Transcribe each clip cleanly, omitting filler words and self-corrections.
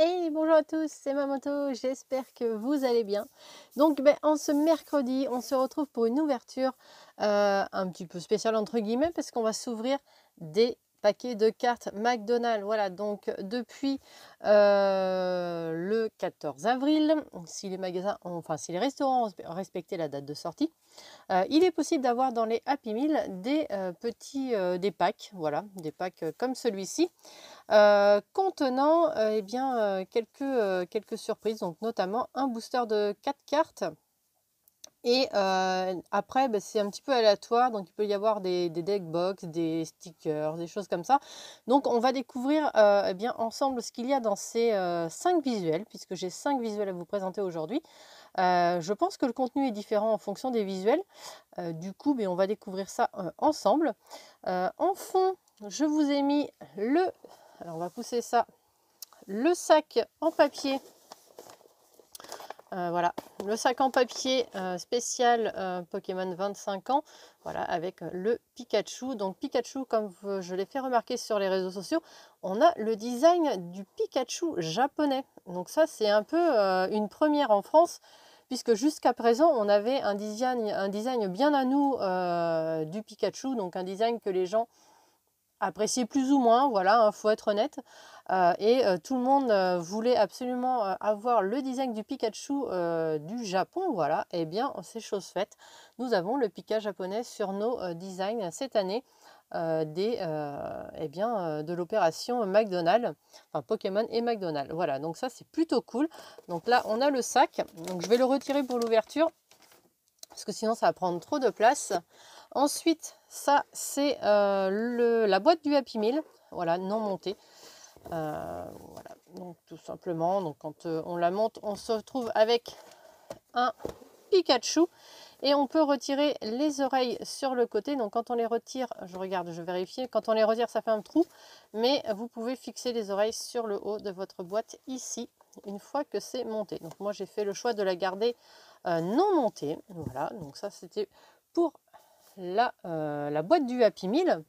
Hey, bonjour à tous, c'est Mamoto, j'espère que vous allez bien. Donc, en ce mercredi, on se retrouve pour une ouverture un petit peu spéciale entre guillemets, parce qu'on va s'ouvrir des paquets de cartes McDonald's. Voilà, donc depuis le 14 avril, si les magasins, enfin si les restaurants ont respecté la date de sortie, il est possible d'avoir dans les Happy Meal des des packs, voilà, des packs comme celui-ci. Contenant, quelques surprises, donc notamment un booster de 4 cartes et après, c'est un petit peu aléatoire, donc il peut y avoir des deck box, des stickers, des choses comme ça. Donc on va découvrir, ensemble ce qu'il y a dans ces, 5 visuels, puisque j'ai 5 visuels à vous présenter aujourd'hui. Je pense que le contenu est différent en fonction des visuels. Du coup, on va découvrir ça, ensemble. En fond, je vous ai mis alors on va pousser ça, le sac en papier, voilà, le sac en papier spécial Pokémon 25 ans, voilà, avec le Pikachu. Donc Pikachu, comme je l'ai fait remarquer sur les réseaux sociaux, on a le design du Pikachu japonais. Donc ça, c'est un peu une première en France, puisque jusqu'à présent, on avait un design bien à nous du Pikachu, donc un design que les gens apprécié plus ou moins, voilà, il faut être honnête. Tout le monde voulait absolument avoir le design du Pikachu du Japon, voilà. Et bien, c'est chose faite. Nous avons le Pika japonais sur nos designs cette année de l'opération McDonald's, enfin Pokémon et McDonald's. Voilà, donc ça c'est plutôt cool. Donc là, on a le sac. Donc je vais le retirer pour l'ouverture, parce que sinon ça va prendre trop de place. Ensuite, ça c'est la boîte du Happy Meal, voilà, non montée. Voilà, donc tout simplement, donc quand on la monte, on se retrouve avec un Pikachu et on peut retirer les oreilles sur le côté. Donc quand on les retire, je vais vérifier, quand on les retire ça fait un trou, mais vous pouvez fixer les oreilles sur le haut de votre boîte ici, une fois que c'est monté. Donc moi j'ai fait le choix de la garder non montée, voilà, donc ça c'était pour la boîte du Happy Meal.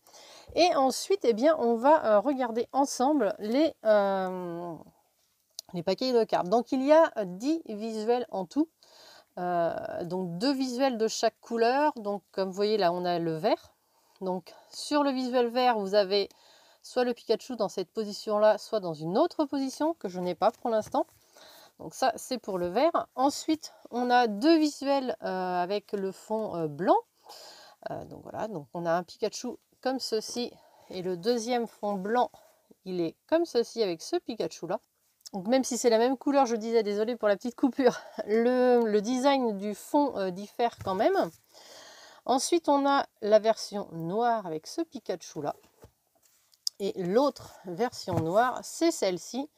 Et ensuite, on va regarder ensemble les paquets de cartes. Donc, il y a 10 visuels en tout. Donc, 2 visuels de chaque couleur. Donc, comme vous voyez, là, on a le vert. Donc, sur le visuel vert, vous avez soit le Pikachu dans cette position-là, soit dans une autre position que je n'ai pas pour l'instant. Donc, ça, c'est pour le vert. Ensuite, on a 2 visuels avec le fond blanc. Donc voilà, donc on a un Pikachu comme ceci et le deuxième fond blanc, il est comme ceci avec ce Pikachu là. Donc même si c'est la même couleur, je disais, désolé pour la petite coupure, le design du fond diffère quand même. Ensuite, on a la version noire avec ce Pikachu là. Et l'autre version noire, c'est celle-ci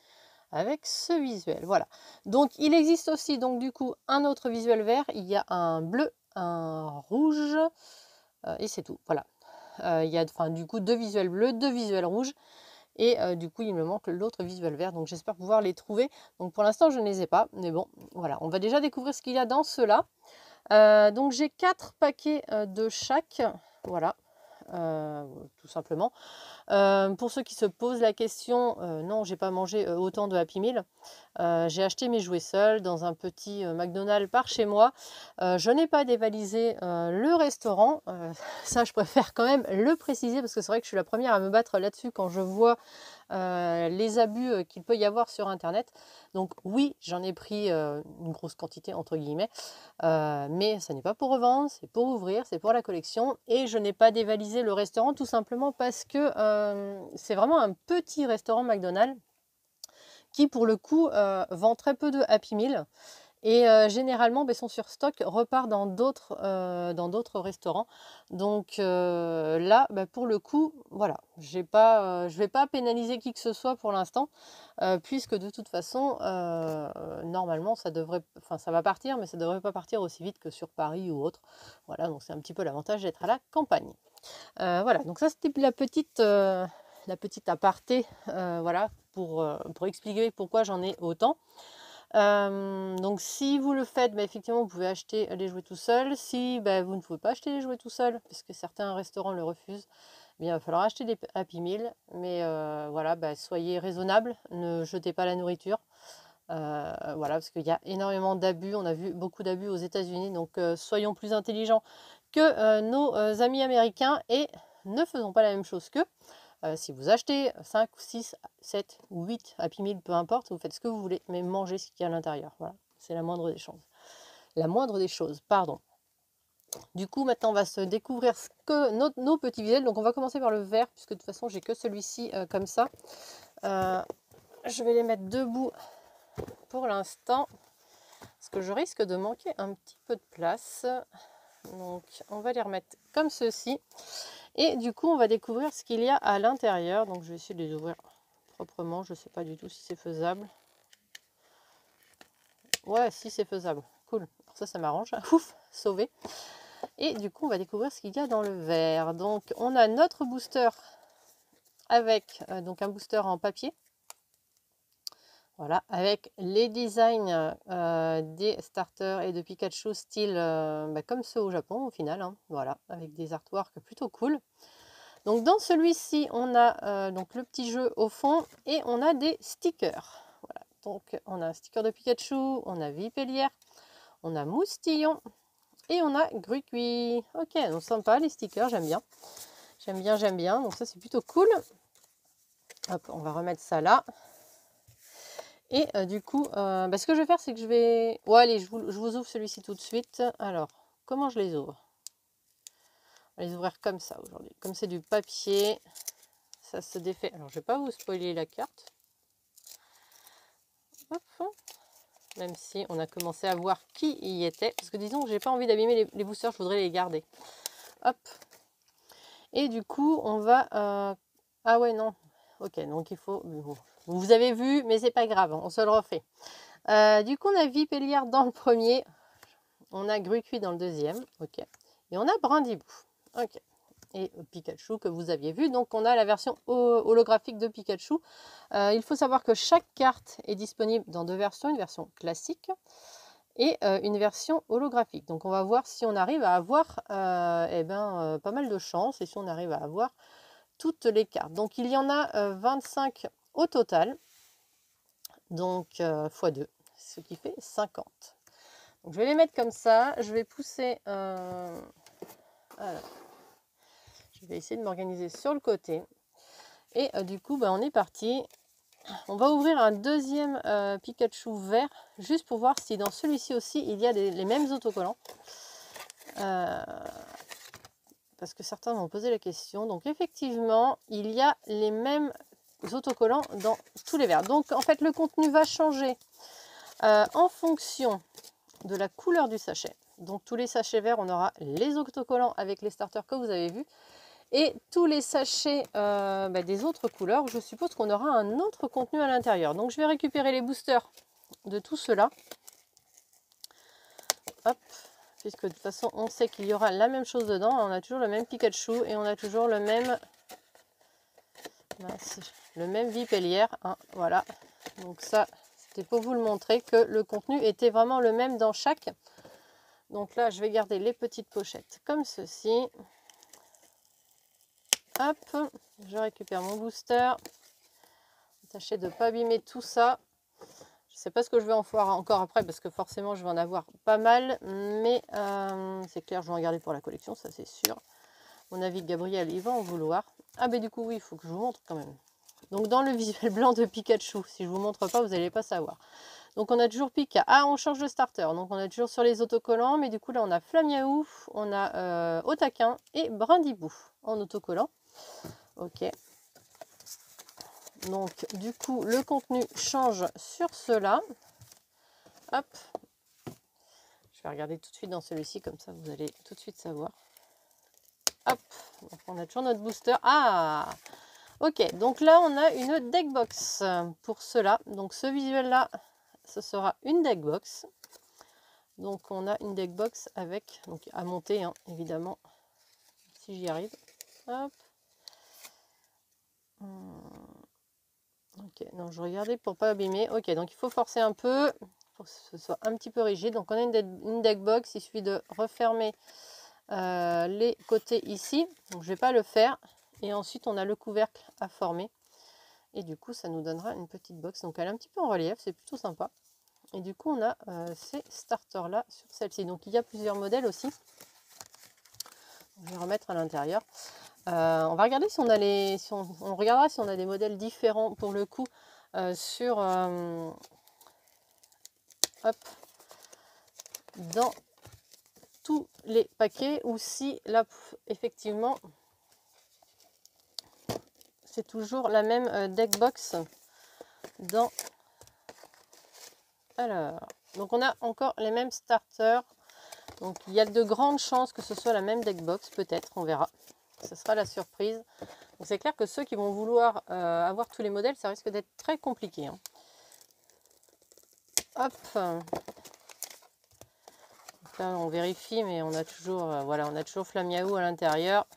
avec ce visuel. Voilà. Donc il existe aussi donc du coup un autre visuel vert. Il y a un bleu, un rouge et c'est tout. Voilà. Il y a du coup 2 visuels bleus, 2 visuels rouges et du coup il me manque l'autre visuel vert, donc j'espère pouvoir les trouver. Donc pour l'instant je ne les ai pas, mais bon voilà, on va déjà découvrir ce qu'il y a dans ceux-là. Donc j'ai 4 paquets de chaque, voilà, tout simplement. Pour ceux qui se posent la question, non, j'ai pas mangé autant de Happy Meal. J'ai acheté mes jouets seuls dans un petit McDonald's par chez moi. Je n'ai pas dévalisé le restaurant. Ça, je préfère quand même le préciser parce que c'est vrai que je suis la première à me battre là-dessus quand je vois les abus qu'il peut y avoir sur Internet. Donc oui, j'en ai pris une grosse quantité entre guillemets, mais ça n'est pas pour revendre, c'est pour ouvrir, c'est pour la collection. Et je n'ai pas dévalisé le restaurant tout simplement parce que c'est vraiment un petit restaurant McDonald's qui pour le coup vend très peu de Happy Meal. Et généralement, son surstock repart dans d'autres restaurants. Donc là, pour le coup, voilà, je ne vais pas pénaliser qui que ce soit pour l'instant, puisque de toute façon, normalement, ça va partir, mais ça ne devrait pas partir aussi vite que sur Paris ou autre. Voilà, donc c'est un petit peu l'avantage d'être à la campagne. Voilà, donc ça c'était la petite aparté, voilà, pour expliquer pourquoi j'en ai autant. Donc si vous le faites, effectivement, vous pouvez acheter les jouets tout seul. Si vous ne pouvez pas acheter les jouets tout seul, parce que certains restaurants le refusent, bien, il va falloir acheter des Happy Meal. Mais voilà, bah, soyez raisonnables, ne jetez pas la nourriture. Voilà, parce qu'il y a énormément d'abus. On a vu beaucoup d'abus aux États-Unis. Donc, soyons plus intelligents que nos amis américains et ne faisons pas la même chose qu'eux. Si vous achetez 5 ou 6, 7 ou 8 Happy Meal, peu importe, vous faites ce que vous voulez, mais mangez ce qu'il y a à l'intérieur. Voilà, c'est la moindre des choses. La moindre des choses, pardon. Du coup, maintenant, on va se découvrir ce que nos petits visuels. Donc, on va commencer par le vert, puisque de toute façon, j'ai que celui-ci comme ça. Je vais les mettre debout pour l'instant, parce que je risque de manquer un petit peu de place. Donc, on va les remettre comme ceci. Et du coup, on va découvrir ce qu'il y a à l'intérieur. Donc, je vais essayer de les ouvrir proprement. Je ne sais pas du tout si c'est faisable. Ouais, si c'est faisable. Cool. Alors ça m'arrange. Ouf, sauvé. Et du coup, on va découvrir ce qu'il y a dans le verre. Donc, on a notre booster avec donc un booster en papier. Voilà, avec les designs des starters et de Pikachu style comme ceux au Japon au final. Hein. Voilà, avec des artworks plutôt cool. Donc dans celui-ci, on a donc le petit jeu au fond et on a des stickers. Voilà, donc on a un sticker de Pikachu, on a Vipellière, on a Moustillon et on a Gruqui. Ok, donc sympa les stickers, j'aime bien. J'aime bien, j'aime bien. Donc ça c'est plutôt cool. Hop, on va remettre ça là. Et du coup, ce que je vais faire, c'est que je vais... Ouais, allez, je vous ouvre celui-ci tout de suite. Alors, comment je les ouvre? On va les ouvrir comme ça aujourd'hui. Comme c'est du papier, ça se défait. Alors, je ne vais pas vous spoiler la carte. Hop. Même si on a commencé à voir qui y était. Parce que disons que j'ai pas envie d'abîmer les boosters, je voudrais les garder. Hop. Et du coup, on va... Ah ouais, non. Ok, donc il faut... Vous avez vu, mais c'est pas grave, on se le refait. Du coup, on a Vipellière dans le premier. On a Gruqui dans le deuxième. Ok. Et on a Brindibou. Ok. Et Pikachu que vous aviez vu. Donc, on a la version holographique de Pikachu. Il faut savoir que chaque carte est disponible dans deux versions. Une version classique et une version holographique. Donc, on va voir si on arrive à avoir pas mal de chance et si on arrive à avoir toutes les cartes. Donc, il y en a 25 au total. Donc, x2, ce qui fait 50. Donc, je vais les mettre comme ça. Je vais pousser... Alors, je vais essayer de m'organiser sur le côté. Et du coup, on est parti. On va ouvrir un deuxième Pikachu vert, juste pour voir si dans celui-ci aussi, il y a les mêmes autocollants. Parce que certains m'ont posé la question. Donc, effectivement, il y a les mêmes autocollants dans tous les verres. Donc, en fait, le contenu va changer en fonction de la couleur du sachet. Donc, tous les sachets verts, on aura les autocollants avec les starters que vous avez vus. Et tous les sachets des autres couleurs, je suppose qu'on aura un autre contenu à l'intérieur. Donc, je vais récupérer les boosters de tout cela. Hop, puisque de toute façon, on sait qu'il y aura la même chose dedans. On a toujours le même Pikachu et on a toujours le même Vipellière. Hein, voilà. Donc ça, c'était pour vous le montrer que le contenu était vraiment le même dans chaque. Donc là, je vais garder les petites pochettes comme ceci. Hop, je récupère mon booster. Tâchez de ne pas abîmer tout ça. Je ne sais pas ce que je vais en faire encore après parce que forcément je vais en avoir pas mal. Mais c'est clair, je vais en garder pour la collection, ça c'est sûr. Mon avis, Gabriel, il va en vouloir. Ah ben du coup oui, il faut que je vous montre quand même. Donc dans le visuel blanc de Pikachu, si je ne vous montre pas, vous n'allez pas savoir. Donc on a toujours Pika. Ah, on change de starter. Donc on est toujours sur les autocollants. Mais du coup là on a Flamiaou, on a Otaquin et Brindibou en autocollant. Ok. Donc du coup le contenu change sur cela. Hop. Je vais regarder tout de suite dans celui-ci, comme ça vous allez tout de suite savoir. Hop. Donc on a toujours notre booster. Ah, ok. Donc là on a une deck box pour cela. Donc ce visuel là, ce sera une deck box. Donc on a une deck box avec, donc à monter hein, évidemment, si j'y arrive. Hop. Ok, donc je regardais pour pas abîmer. Ok, donc il faut forcer un peu pour que ce soit un petit peu rigide. Donc on a une deck box, il suffit de refermer les côtés ici. Donc je vais pas le faire. Et ensuite, on a le couvercle à former. Et du coup, ça nous donnera une petite box. Donc, elle est un petit peu en relief, c'est plutôt sympa. Et du coup, on a ces starters-là sur celle-ci. Donc, il y a plusieurs modèles aussi. Je vais remettre à l'intérieur. On va regarder si on a on regardera si on a des modèles différents pour le coup sur hop, dans tous les paquets, ou si là effectivement c'est toujours la même deck box dans. Alors, donc on a encore les mêmes starters. Donc il y a de grandes chances que ce soit la même deck box, peut-être, on verra. Ce sera la surprise. Donc c'est clair que ceux qui vont vouloir avoir tous les modèles, ça risque d'être très compliqué. Hein. Hop. Donc là, on vérifie, mais on a toujours, voilà, on a toujours Flamiaou à l'intérieur.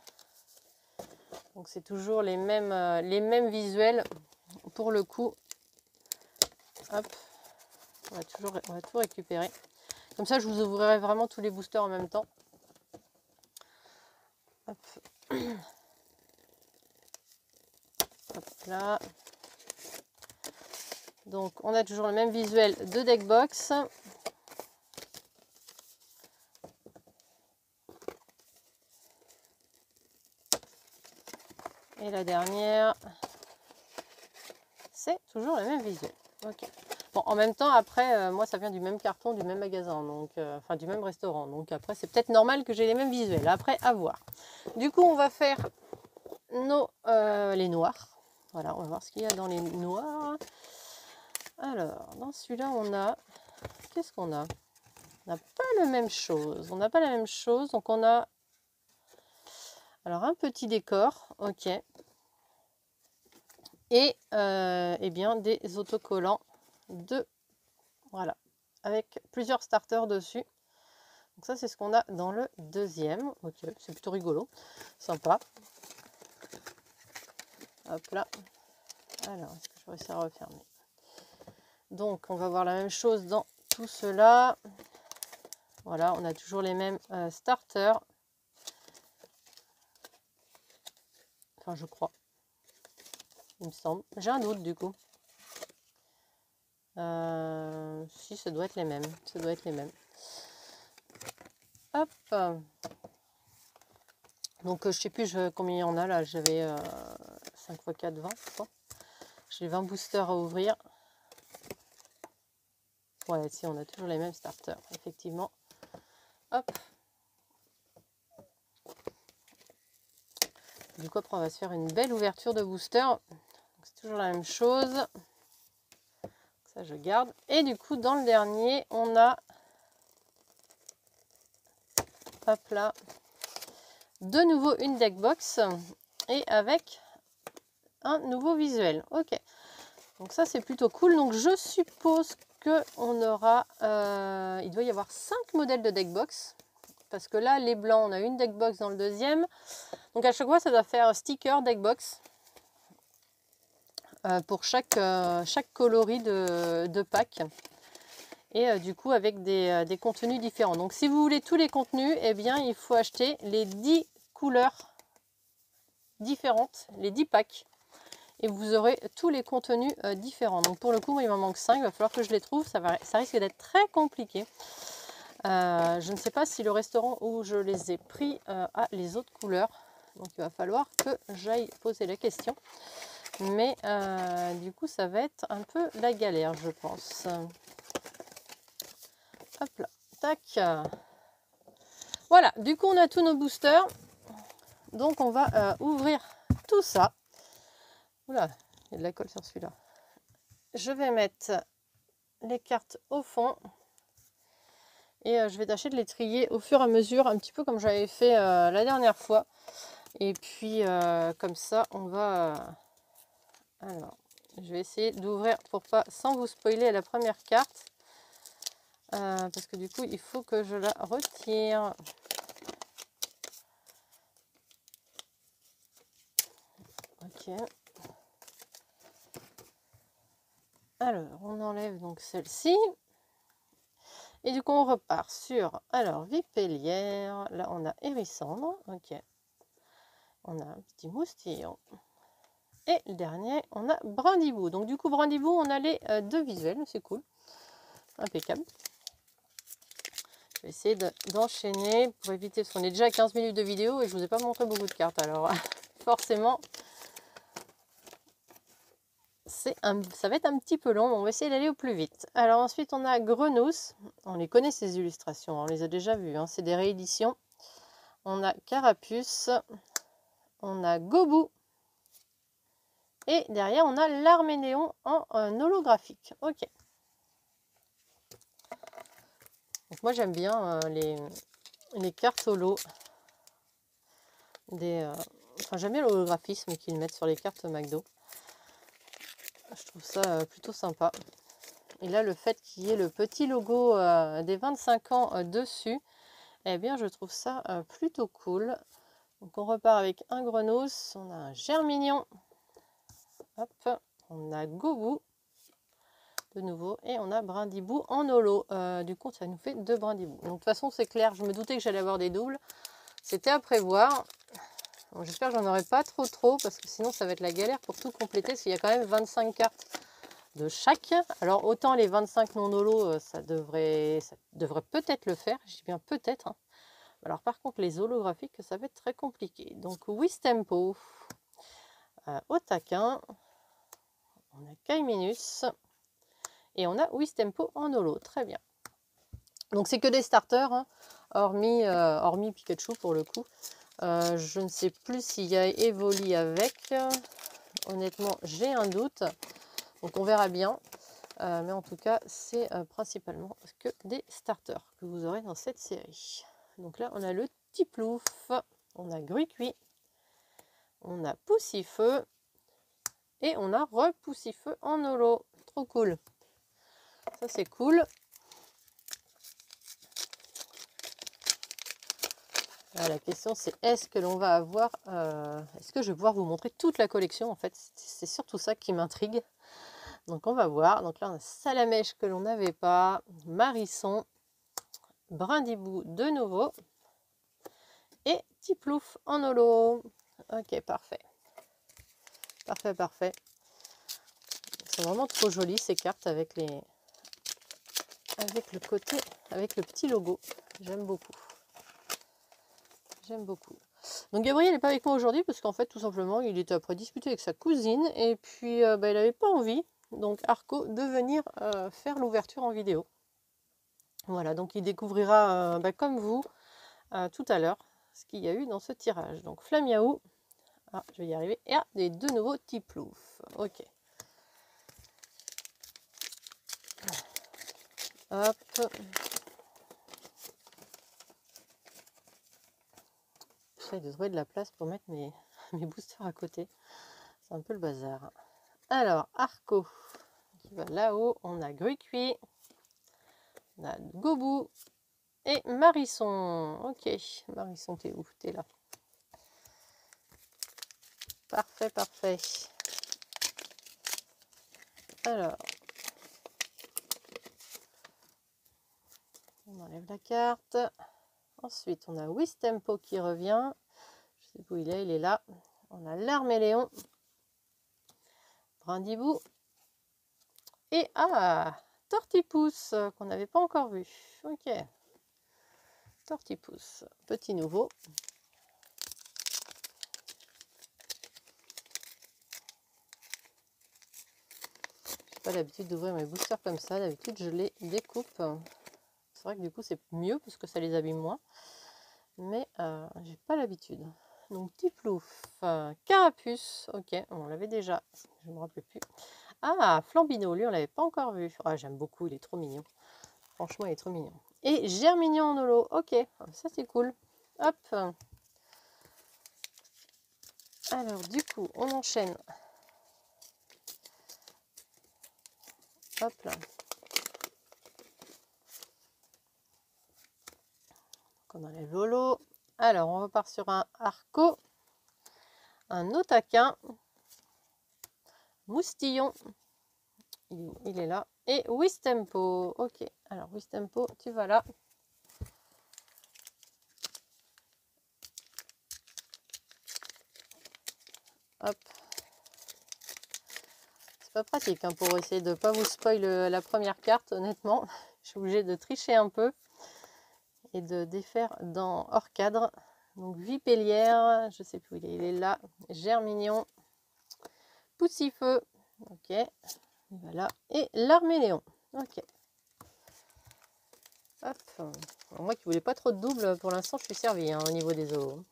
Donc c'est toujours les mêmes visuels pour le coup. Hop. On va tout récupérer. Comme ça, je vous ouvrirai vraiment tous les boosters en même temps. Hop. Hop là. Donc, on a toujours le même visuel de deck box. Et la dernière, c'est toujours le même visuel. Ok. Bon, en même temps, après, moi, ça vient du même carton, du même magasin, donc, enfin, du même restaurant. Donc, après, c'est peut-être normal que j'ai les mêmes visuels. Après, à voir. Du coup, on va faire les noirs. Voilà, on va voir ce qu'il y a dans les noirs. Alors, dans celui-là, on a... Qu'est-ce qu'on a? On n'a pas la même chose. On n'a pas la même chose. Donc, on a... Alors, un petit décor. Ok. Et, eh bien, des autocollants voilà, avec plusieurs starters dessus. Donc ça, c'est ce qu'on a dans le deuxième. Ok, c'est plutôt rigolo, sympa. Hop là. Alors, est-ce que je vais réussir à refermer? Donc, on va voir la même chose dans tout cela. Voilà, on a toujours les mêmes starters. Enfin, je crois. Il me semble. J'ai un doute du coup. Si, ça doit être les mêmes. Ça doit être les mêmes. Hop. Donc, je sais plus combien il y en a là. J'avais 5 x 4, 20, je crois. J'ai 20 boosters à ouvrir. Ouais, si, on a toujours les mêmes starters, effectivement. Hop. Du coup, après, on va se faire une belle ouverture de booster. C'est toujours la même chose. Ça, je garde. Et du coup, dans le dernier, on a... Hop là. De nouveau une deck box. Et avec un nouveau visuel. Ok. Donc ça, c'est plutôt cool. Donc, je suppose qu'on aura... il doit y avoir 5 modèles de deck box. Parce que là, les blancs, on a une deck box dans le deuxième. Donc, à chaque fois, ça doit faire sticker deck box. Pour chaque coloris de pack. Et du coup, avec des contenus différents. Donc, si vous voulez tous les contenus, eh bien, il faut acheter les 10 couleurs différentes, les 10 packs. Et vous aurez tous les contenus différents. Donc, pour le coup, il m'en manque 5. Il va falloir que je les trouve. Ça risque d'être très compliqué. Je ne sais pas si le restaurant où je les ai pris a les autres couleurs. Donc, il va falloir que j'aille poser la question. Mais du coup, ça va être un peu la galère, je pense. Hop là, tac. Voilà, du coup, on a tous nos boosters. Donc, on va ouvrir tout ça. Oula, il y a de la colle sur celui-là. Je vais mettre les cartes au fond. Et je vais tâcher de les trier au fur et à mesure, un petit peu comme j'avais fait la dernière fois. Et puis, comme ça, on va... alors, je vais essayer d'ouvrir pour pas, sans vous spoiler la première carte. Parce que du coup, il faut que je la retire. Ok. Alors, on enlève donc celle-ci. Et du coup, on repart sur, alors, Vipellière. Là, on a Hérissandre. Ok. On a un petit moustillon. Et le dernier, on a Brindibou. Donc du coup, Brindibou, on a les deux visuels, c'est cool. Impeccable. Je vais essayer d'enchaîner pour éviter, parce qu'on est déjà à 15 minutes de vidéo et je ne vous ai pas montré beaucoup de cartes. Alors forcément, ça va être un petit peu long, mais on va essayer d'aller au plus vite. Alors ensuite, on a Grenousse. On les connaît ces illustrations, on les a déjà vues, hein. C'est des rééditions. On a Carapuce. On a Gobou. Et derrière, on a l'Arménéon en holographique. Ok. Donc moi, j'aime bien les cartes holo. Enfin, j'aime bien l'holographisme qu'ils mettent sur les cartes McDo. Je trouve ça plutôt sympa. Et là, le fait qu'il y ait le petit logo des 25 ans dessus, eh bien, je trouve ça plutôt cool. Donc, on repart avec un Grenousse. On a un Germignon. Hop, on a Gobou. De nouveau, et on a Brindibou en holo. Du coup, ça nous fait 2 Brindibou. Donc de toute façon, c'est clair, je me doutais que j'allais avoir des doubles. C'était à prévoir. Bon, j'espère que j'en aurai pas trop, parce que sinon ça va être la galère pour tout compléter, parce qu'il y a quand même 25 cartes de chaque. Alors autant les 25 non holo, ça devrait peut-être le faire. Je dis bien peut-être, hein. Alors par contre, les holographiques, ça va être très compliqué. Donc Wistempo, Otaquin, on a Kaiminus. Et on a Wistempo en holo, très bien. Donc c'est que des starters, hein, hormis Pikachu pour le coup. Je ne sais plus s'il y a Evoli avec. Honnêtement, j'ai un doute. Donc on verra bien. Mais en tout cas, c'est principalement que des starters que vous aurez dans cette série. Donc là, on a le Tiplouf, on a Gruicui, on a Poussifeu et on a Repoussifeu en holo. Trop cool. Ça, c'est cool. Là, la question, c'est est-ce que l'on va avoir... est-ce que je vais pouvoir vous montrer toute la collection? En fait, c'est surtout ça qui m'intrigue. Donc, on va voir. Donc là, on a Salamèche que l'on n'avait pas. Marisson. Brindibou de nouveau. Et Tiplouf en holo. Ok, parfait. Parfait, parfait. C'est vraiment trop joli ces cartes avec le côté, avec le petit logo. J'aime beaucoup. J'aime beaucoup. Donc Gabriel n'est pas avec moi aujourd'hui parce qu'en fait tout simplement il était après discuter avec sa cousine et puis il n'avait pas envie, donc Arco, de venir faire l'ouverture en vidéo. Voilà, donc il découvrira comme vous tout à l'heure ce qu'il y a eu dans ce tirage. Donc Flamiaou, je vais y arriver, et des deux nouveaux Tiplouf. Ok. Hop. J'essaie de trouver de la place pour mettre mes boosters à côté. C'est un peu le bazar. Alors, Arco, qui va là-haut. On a Gruicui. On a Gobou. Et Marisson. Ok, Marisson, t'es où? T'es là. Parfait, parfait. Alors, on enlève la carte. Ensuite, on a Wistempo qui revient. Je sais pas où il est là. On a l'Arméléon. Brindibou. Et Tortipousse, qu'on n'avait pas encore vu. Ok. Tortipousse, petit nouveau. J'ai pas l'habitude d'ouvrir mes boosters comme ça. D'habitude, je les découpe. C'est vrai que du coup, c'est mieux parce que ça les abîme moins. Mais j'ai pas l'habitude. Donc, Tiplouf, Carapuce. Ok, on l'avait déjà. Je me rappelle plus. Flambino, lui, on l'avait pas encore vu. J'aime beaucoup, il est trop mignon. Franchement, il est trop mignon. Et Germignon en holo. Ok, ça c'est cool. Hop. Alors, du coup, on enchaîne. Hop là. Donc, on enlève l'holo. Alors, on repart sur un Arco. Un Otaquin. Moustillon. Il est là. Et Wistempo. Ok. Alors, Wistempo, tu vas là. pas pratique hein, pour essayer de ne pas vous spoil la première carte, honnêtement. Je suis obligée de tricher un peu et de défaire dans hors cadre. Donc Vipélière, je sais plus où il est là. Germignon, Poussifeu, ok, voilà, et l'Arméléon, ok. Hop. Alors, moi qui voulais pas trop de double, pour l'instant je suis servie hein, au niveau des holos.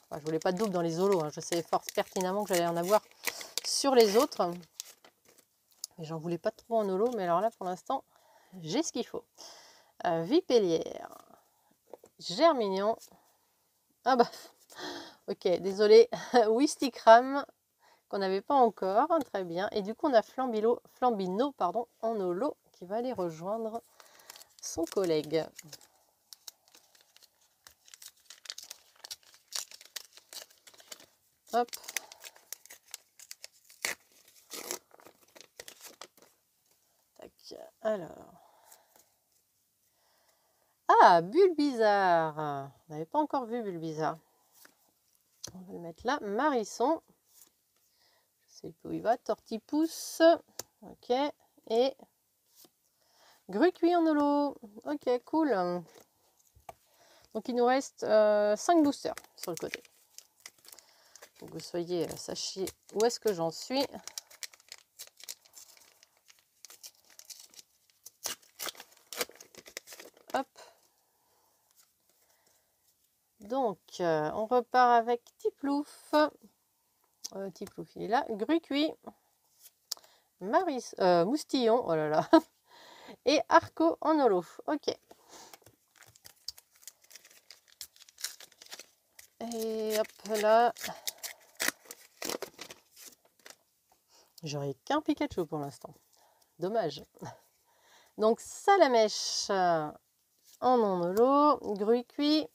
Enfin, je voulais pas de double dans les holos, hein. Je sais fort pertinemment que j'allais en avoir sur les autres. Mais j'en voulais pas trop en holo, mais alors là pour l'instant j'ai ce qu'il faut. Vipélière, Germignon, ah bah ok, désolé, Wistikram qu'on n'avait pas encore, hein, très bien. Et du coup on a Flambino pardon, en holo qui va aller rejoindre son collègue. Hop. Tac. Alors. Ah, Bulbizarre. On n'avait pas encore vu Bulbizarre. On va le mettre là. Marisson. Je sais plus où il va. Tortipousse. Ok. Et Grucuit en holo. Ok, cool. Donc il nous reste 5 boosters sur le côté. Pour que vous soyez, sachiez où est-ce que j'en suis. Hop. Donc, on repart avec Tiplouf. Tiplouf, il est là. Grucuit. Moustillon. Oh là là. Et Arco en holo. Ok. Et hop là. J'aurais qu'un Pikachu pour l'instant. Dommage. Donc Salamèche en non-holo. Grucuit.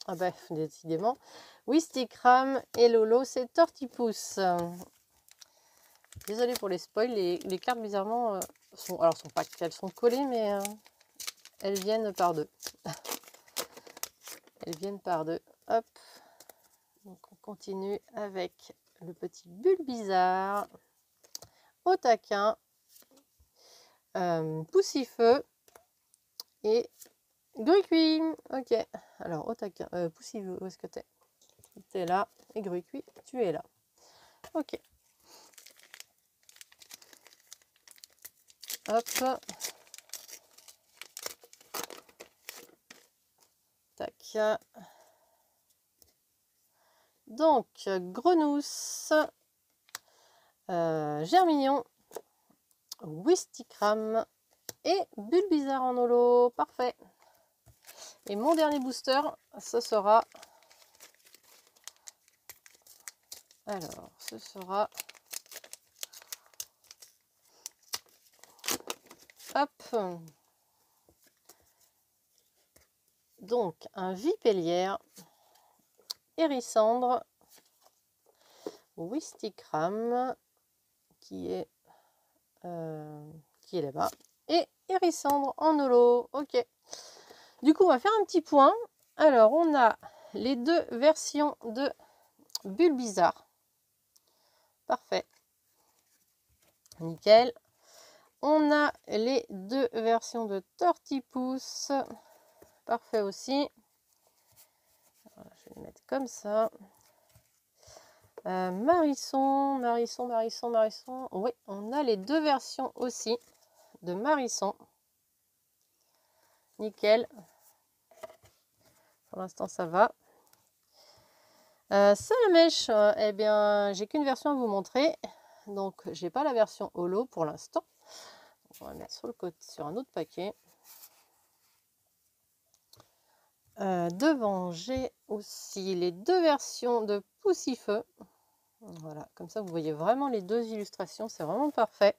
Ah bah décidément. Wistikram et Lolo, c'est Tortipousse. Désolée pour les spoils. Les cartes bizarrement sont pas qu'elles sont collées, mais elles viennent par deux. Elles viennent par deux. Hop. Donc on continue avec le petit Bulbizarre. Au taquin, Poussifeu et Grucuit. Ok, alors au taquin, Poussifeu, où est-ce que t'es? T'es là, et Grucuit, tu es là. Ok. Hop. Tac. Donc, Grenousse, Germignon, Wistikram et Bulbizarre en holo. Parfait. Et mon dernier booster, ce sera... Alors, ce sera... Hop. Donc, un Vipélière, Hérissandre, Wistikram, qui est là-bas, et Hérissandre en holo. Ok. Du coup, on va faire un petit point. Alors, on a les deux versions de Bulbizarre. Parfait. Nickel. On a les deux versions de Tortipousse. Parfait aussi. Voilà, je vais les mettre comme ça. Marisson. Oui, on a les deux versions aussi de Marisson. Nickel. Pour l'instant, ça va. Salamèche, eh bien, j'ai qu'une version à vous montrer. Donc, j'ai pas la version holo pour l'instant. On va mettre sur le côté, sur un autre paquet. Devant, j'ai aussi les deux versions de Poussifeu. Voilà, comme ça, vous voyez vraiment les deux illustrations. C'est vraiment parfait.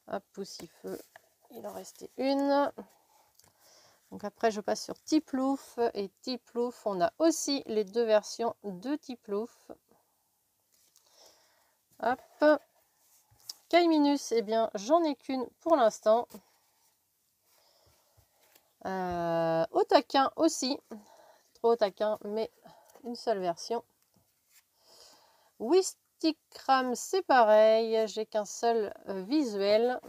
Hop, Poussifeu, il en restait une. Donc après, je passe sur Tiplouf. Et Tiplouf, on a aussi les deux versions de Tiplouf. Hop. Kaiminus, eh bien, j'en ai qu'une pour l'instant. Au taquin aussi. Trop au taquin, mais une seule version. Sticram, c'est pareil. J'ai qu'un seul visuel.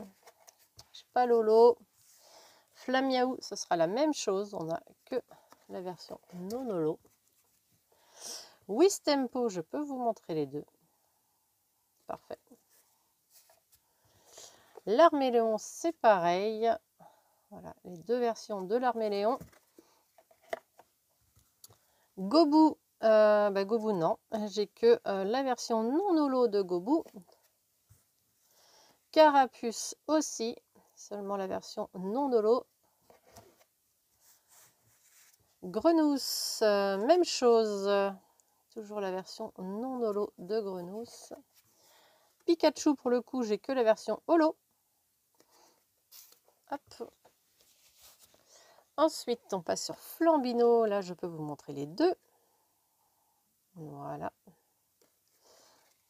Je sais pas Lolo. Flamiaou, ce sera la même chose. On n'a que la version non holo. Wistempo, je peux vous montrer les deux. Parfait. L'Arméléon, c'est pareil. Voilà, les deux versions de l'Arméléon. Gobu, Gobu non. J'ai que la version non holo de Gobu. Carapuce aussi. Seulement la version non holo. Grenousse, même chose. Toujours la version non holo de Grenousse. Pikachu, pour le coup, j'ai que la version holo. Hop. Ensuite, on passe sur Flambino. Là, je peux vous montrer les deux. Voilà.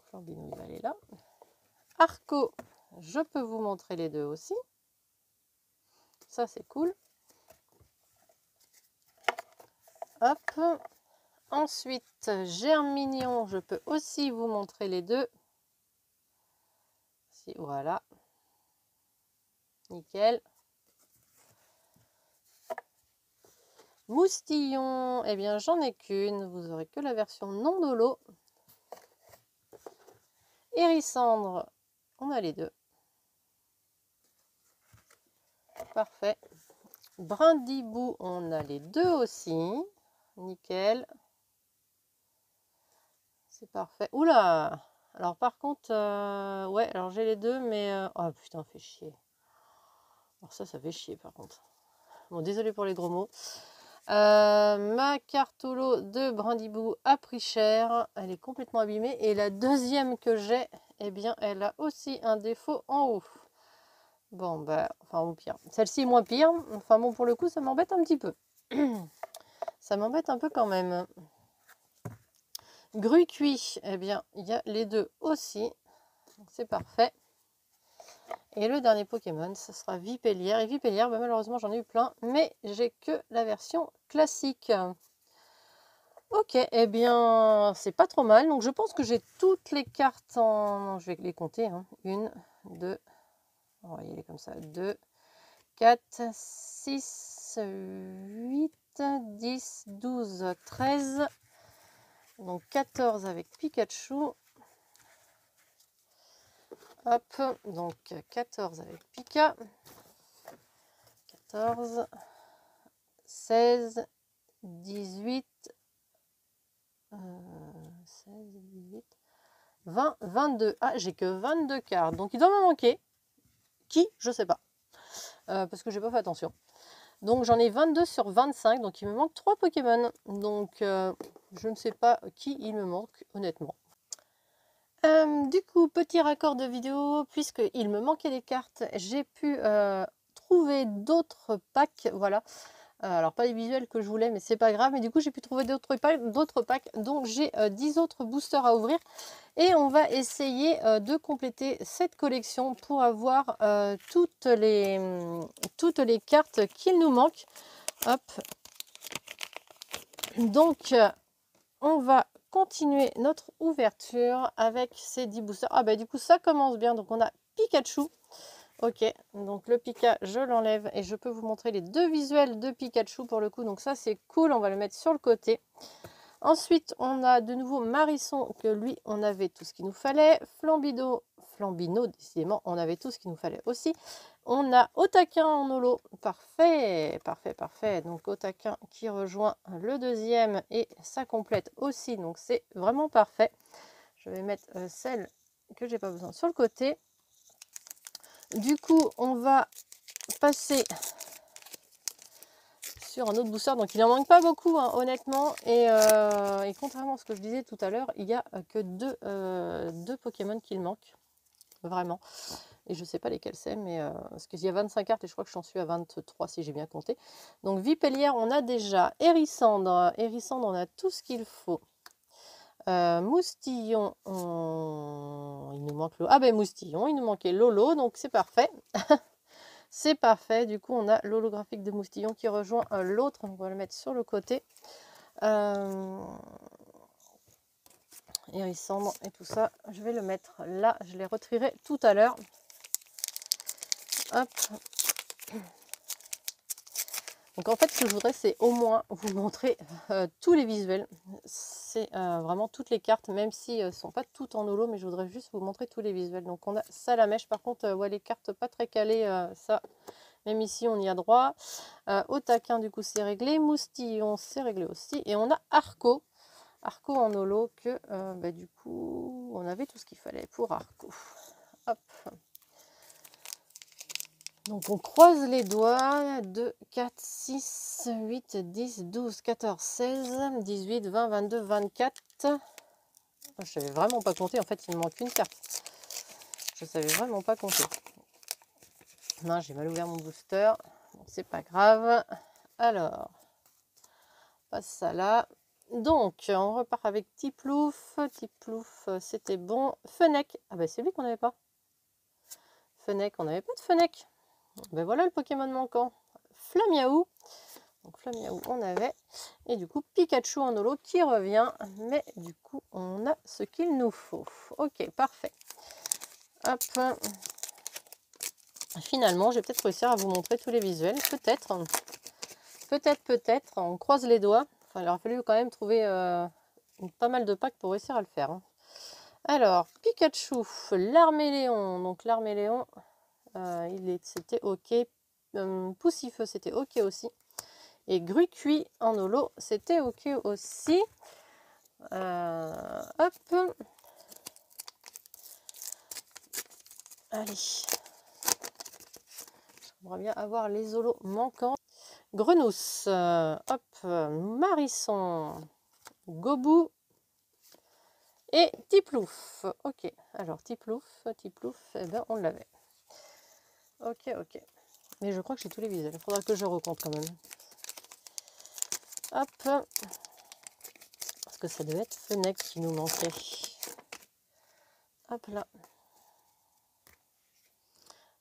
Flambino, il va aller là. Arco, je peux vous montrer les deux aussi. Ça, c'est cool. Hop. Ensuite, Germignon, je peux aussi vous montrer les deux. Voilà. Nickel. Moustillon, eh bien, j'en ai qu'une. Vous aurez que la version non holo. Hérissandre, on a les deux. Parfait. Brindibou, on a les deux aussi. Nickel. C'est parfait. Oula! Alors par contre, ouais, alors j'ai les deux, mais... oh putain, fait chier. Alors ça fait chier par contre. Bon, désolé pour les gros mots. Ma carte holo de Brindibou a pris cher. Elle est complètement abîmée. Et la deuxième que j'ai, eh bien, elle a aussi un défaut en haut. Bon, bah, enfin, au pire. Celle-ci est moins pire. Enfin, bon, pour le coup, ça m'embête un petit peu. Ça m'embête un peu quand même. Grucuit, eh bien, il y a les deux aussi. C'est parfait. Et le dernier Pokémon, ce sera Vipellière. Et Vipellière, bah, malheureusement, j'en ai eu plein, mais j'ai que la version classique. Ok, eh bien, c'est pas trop mal. Donc, je pense que j'ai toutes les cartes en... Je vais les compter. Hein. 1, 2, on va y aller comme ça. 2, 4, 6, 8, 10, 12, 13. Donc, 14 avec Pikachu. Hop, donc 14 avec Pika. 14, 16, 18, 16, 18, 20, 22. Ah, j'ai que 22 cartes. Donc, il doit m'en manquer. Qui? Je sais pas. Parce que j'ai pas fait attention. Donc, j'en ai 22 sur 25. Donc, il me manque 3 Pokémon. Donc, je ne sais pas qui il me manque, honnêtement. Du coup, petit raccord de vidéo. Puisqu'il me manquait des cartes, j'ai pu trouver d'autres packs. Voilà. Alors pas les visuels que je voulais, mais c'est pas grave. Mais du coup, j'ai pu trouver d'autres packs. Donc j'ai 10 autres boosters à ouvrir. Et on va essayer de compléter cette collection pour avoir toutes les cartes qu'il nous manque. Hop. Donc, on va continuer notre ouverture avec ces 10 boosters. Ah bah du coup, ça commence bien. Donc on a Pikachu. Ok, donc le Pika, je l'enlève et je peux vous montrer les deux visuels de Pikachu pour le coup. Donc ça, c'est cool, on va le mettre sur le côté. Ensuite, on a de nouveau Marisson, que lui, on avait tout ce qu'il nous fallait. Flambino, décidément, on avait tout ce qu'il nous fallait aussi. On a Otaquin en holo, parfait, parfait, parfait. Donc Otaquin qui rejoint le deuxième et ça complète aussi, donc c'est vraiment parfait. Je vais mettre celle que j'ai pas besoin sur le côté. Du coup, on va passer sur un autre booster. Donc, il n'en manque pas beaucoup, hein, honnêtement. Et contrairement à ce que je disais tout à l'heure, il n'y a que deux Pokémon qui manquent. Vraiment. Et je ne sais pas lesquels c'est, mais parce qu'il y a 25 cartes et je crois que j'en suis à 23 si j'ai bien compté. Donc, Vipellière, on a déjà Hérissandre. Hérissandre, on a tout ce qu'il faut. Moustillon, il nous manque le... Ah ben Moustillon, il nous manquait Lolo, donc c'est parfait. C'est parfait, du coup on a l'holographique de Moustillon qui rejoint l'autre, on va le mettre sur le côté. hérissandre et tout ça. Je vais le mettre là, je les retrierai tout à l'heure. Hop. Donc en fait, ce que je voudrais, c'est au moins vous montrer tous les visuels. C'est vraiment toutes les cartes, même si elles ne sont pas toutes en holo, mais je voudrais juste vous montrer tous les visuels. Donc on a ça la mèche, par contre, ouais, les cartes pas très calées, ça, même ici, on y a droit. Au taquin, du coup, c'est réglé. Moustillon, c'est réglé aussi. Et on a Arco. Arco en holo que, bah, du coup, on avait tout ce qu'il fallait pour Arco. Hop. Donc on croise les doigts. 2, 4, 6, 8, 10, 12, 14, 16, 18, 20, 22, 24. Je ne savais vraiment pas compter. En fait, il me manque une carte. Je ne savais vraiment pas compter. Non, j'ai mal ouvert mon booster. Bon, c'est pas grave. Alors, on passe ça là. Donc, on repart avec Tiplouf. Tiplouf, c'était bon. Fennec. Ah bah c'est lui qu'on n'avait pas. Fennec, on n'avait pas de Fennec. Ben voilà le Pokémon manquant. Flamiaou. Donc Flamiaou, on avait. Et du coup, Pikachu en holo qui revient. Mais du coup, on a ce qu'il nous faut. Ok, parfait. Hop. Finalement, je vais peut-être réussir à vous montrer tous les visuels. Peut-être. Peut-être. On croise les doigts. Enfin, il aurait fallu quand même trouver pas mal de packs pour réussir à le faire. Hein. Alors, Pikachu, l'Arméléon. Donc l'Arméléon, c'était ok. Poussifeu, c'était ok aussi. Et Grucuit en holo, c'était ok aussi. Hop. Allez. J'aimerais bien avoir les holos manquants. Grenousse. Hop. Marisson. Gobou. Et Tiplouf. Ok. Alors, Tiplouf, eh ben, on l'avait. Ok. Mais je crois que j'ai tous les visuels. Il faudra que je recompte quand même. Hop. Parce que ça devait être Fennec qui nous manquait. Hop là.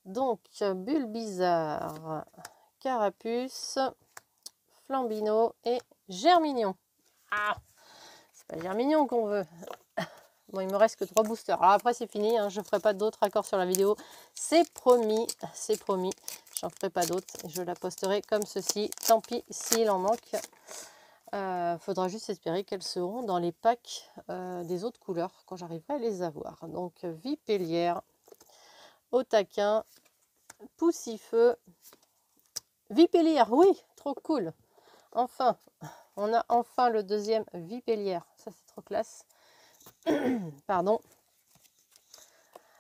Donc, Bulbizarre, Carapuce, Flambino et Germignon. Ah, c'est pas Germignon qu'on veut. Bon, il me reste que 3 boosters. Alors après, c'est fini. Hein, je ne ferai pas d'autres accords sur la vidéo. C'est promis. C'est promis. J'en ferai pas d'autres. Je la posterai comme ceci. Tant pis s'il en manque. Faudra juste espérer qu'elles seront dans les packs des autres couleurs quand j'arriverai à les avoir. Donc, Vipellière, au taquin, Poussifeu, Vipellière, oui, trop cool. Enfin, on a enfin le deuxième Vipellière. Ça, c'est trop classe. Pardon.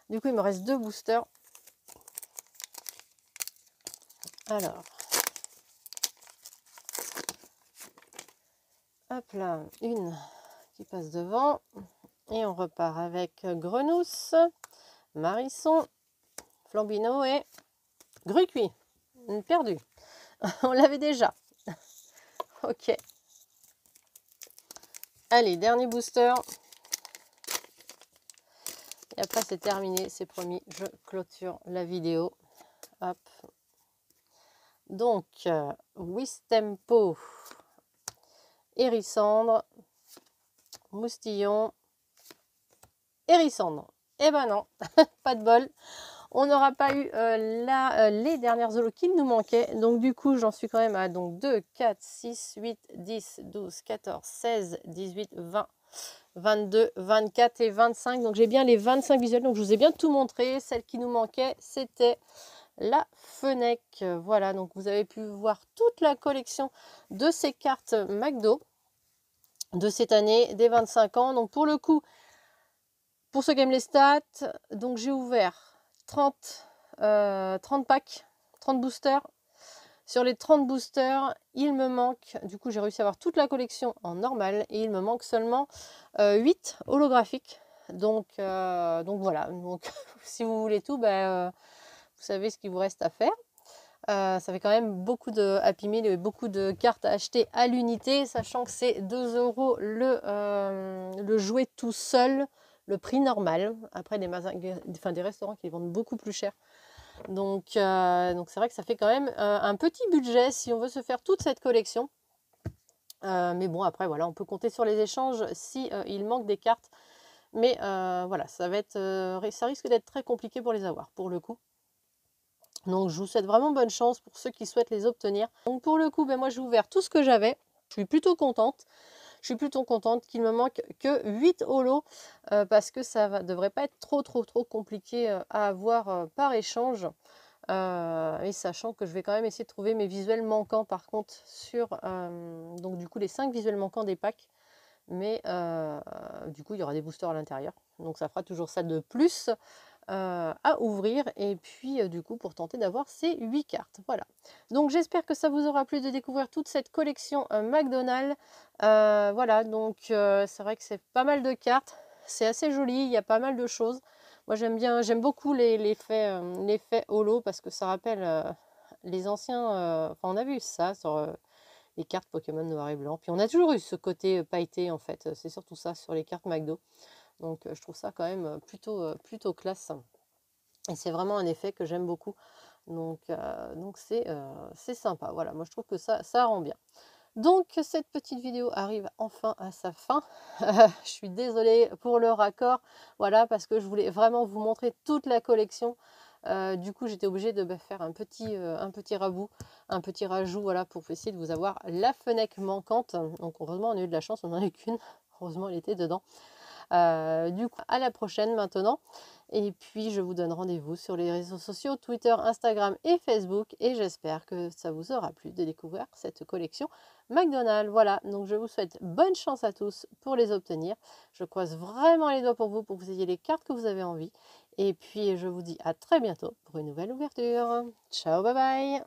Du coup, il me reste 2 boosters. Alors. Hop là, une qui passe devant. Et on repart avec Grenousse, Marisson, Flambino et Grucuit. Perdu. On l'avait déjà. Ok. Allez, dernier booster. Et après, c'est terminé, c'est promis. Je clôture la vidéo. Hop. Donc, Wistempo, Hérissandre, Moustillon, Hérissandre. Eh ben non, pas de bol. On n'aura pas eu les dernières holos qu'il nous manquaient. Donc du coup, j'en suis quand même à donc, 2, 4, 6, 8, 10, 12, 14, 16, 18, 20, 22, 24 et 25. Donc j'ai bien les 25 visuels. Donc je vous ai bien tout montré. Celle qui nous manquait, c'était la Fennec. Voilà, donc vous avez pu voir toute la collection de ces cartes McDo de cette année, des 25 ans. Donc pour le coup, pour ceux qui aiment les stats, donc j'ai ouvert 30 packs, 30 boosters. Sur les 30 boosters, il me manque, du coup j'ai réussi à avoir toute la collection en normal et il me manque seulement 8 holographiques. Donc voilà, donc, si vous voulez tout, vous savez ce qu'il vous reste à faire. Ça fait quand même beaucoup de Happy Meal et beaucoup de cartes à acheter à l'unité, sachant que c'est 2 € le jouet tout seul, le prix normal. Après, des restaurants qui les vendent beaucoup plus cher. Donc c'est vrai que ça fait quand même un petit budget si on veut se faire toute cette collection. Mais bon, après, voilà, on peut compter sur les échanges si il manque des cartes. Mais voilà, ça risque d'être très compliqué pour les avoir, pour le coup. Donc je vous souhaite vraiment bonne chance pour ceux qui souhaitent les obtenir. Donc pour le coup, ben, moi j'ai ouvert tout ce que j'avais. Je suis plutôt contente. Je suis plutôt contente qu'il me manque que 8 holos parce que ça ne devrait pas être trop compliqué à avoir par échange. Et sachant que je vais quand même essayer de trouver mes visuels manquants par contre sur donc du coup les 5 visuels manquants des packs. Mais du coup il y aura des boosters à l'intérieur. Donc ça fera toujours ça de plus à ouvrir et puis du coup pour tenter d'avoir ces 8 cartes. Voilà. Donc j'espère que ça vous aura plu de découvrir toute cette collection McDonald's. Voilà, donc c'est vrai que c'est pas mal de cartes. C'est assez joli, il y a pas mal de choses. Moi j'aime beaucoup l'effet holo parce que ça rappelle les anciens. Enfin on a vu ça sur les cartes Pokémon noir et blanc. Puis on a toujours eu ce côté pailleté en fait. C'est surtout ça sur les cartes McDo. Donc je trouve ça quand même plutôt classe. Et c'est vraiment un effet que j'aime beaucoup. Donc c'est sympa. Voilà, moi je trouve que ça rend bien. Donc cette petite vidéo arrive enfin à sa fin. Je suis désolée pour le raccord. Voilà, parce que je voulais vraiment vous montrer toute la collection. Du coup, j'étais obligée de faire un petit rajout, voilà, pour essayer de vous avoir la fenêtre manquante. Donc heureusement, on a eu de la chance, on n'en a eu qu'une. Heureusement, elle était dedans. Du coup, à la prochaine maintenant. Et puis, je vous donne rendez-vous sur les réseaux sociaux, Twitter, Instagram et Facebook. Et j'espère que ça vous aura plu de découvrir cette collection McDonald's. Voilà, donc je vous souhaite bonne chance à tous pour les obtenir. Je croise vraiment les doigts pour que vous ayez les cartes que vous avez envie. Et puis, je vous dis à très bientôt pour une nouvelle ouverture. Ciao, bye bye!